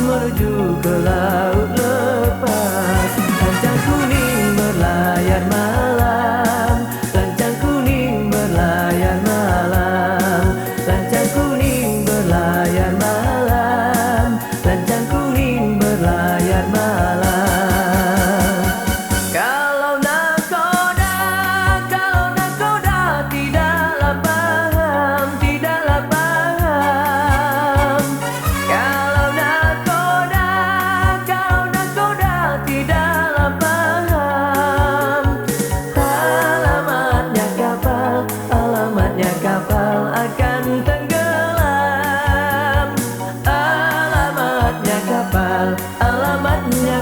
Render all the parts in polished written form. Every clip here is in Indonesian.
menuju ke laut lepas. Lancang kuning berlayar malam, lancang kuning berlayar malam, lancang kuning berlayar malam, lancang kuning berlayar malam. Kalau nakoda tidaklah paham, tidaklah paham. Kalau nakoda tidaklah paham. Alamatnya kapal akan tenggelam. Alamatnya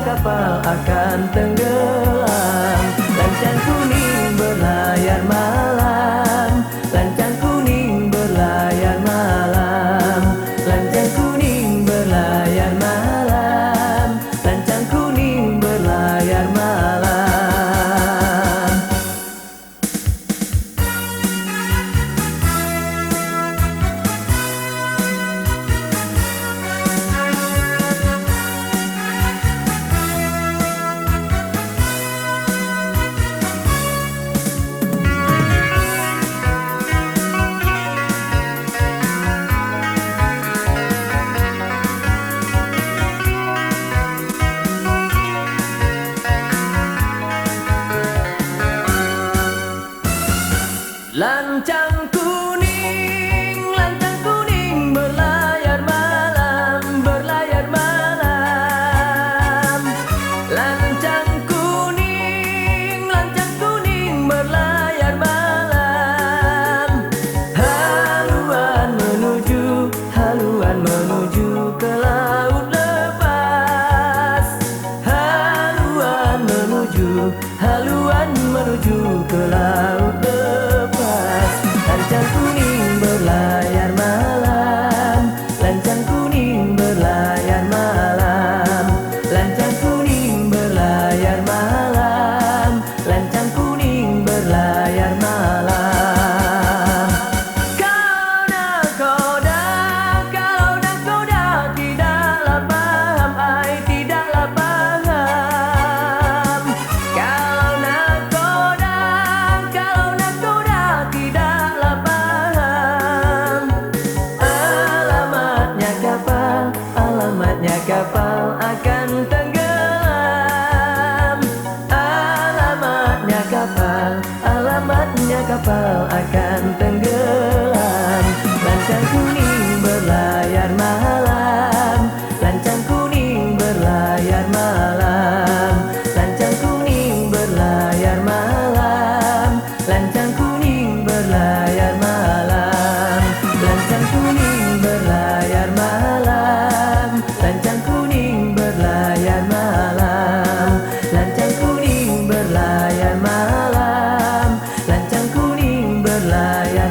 kapal akan tenggelam. Lancang kuning berlayar malam, lancang kuning berlayar malam, lancang kuning berlayar malam, lancang kuning berlayar malam. Lancang kuning berlayar malam, berlayar malam. Lancang kuning berlayar malam. Haluan menuju ke laut lepas. Haluan menuju ke laut lepas. Lancang kuning berlayar malam, lancang kuning berlayar malam, lancang kuning berlayar malam, lancang kuning berlayar malam. Kalau nakoda tidaklah paham, tidaklah paham. Kalau nakoda tidaklah paham. Alamatnya kapal akan tenggelam. Alamatnya kapal akan tenggelam. Lancang kuning berlayar malam, lancang kuning berlayar malam, lancang kuning berlayar malam, lancang kuning berlayar malam, lancang kuning berlayar malam, lancang kuning berlayar malam, lancang kuning berlayar malam, lancang kuning berlayar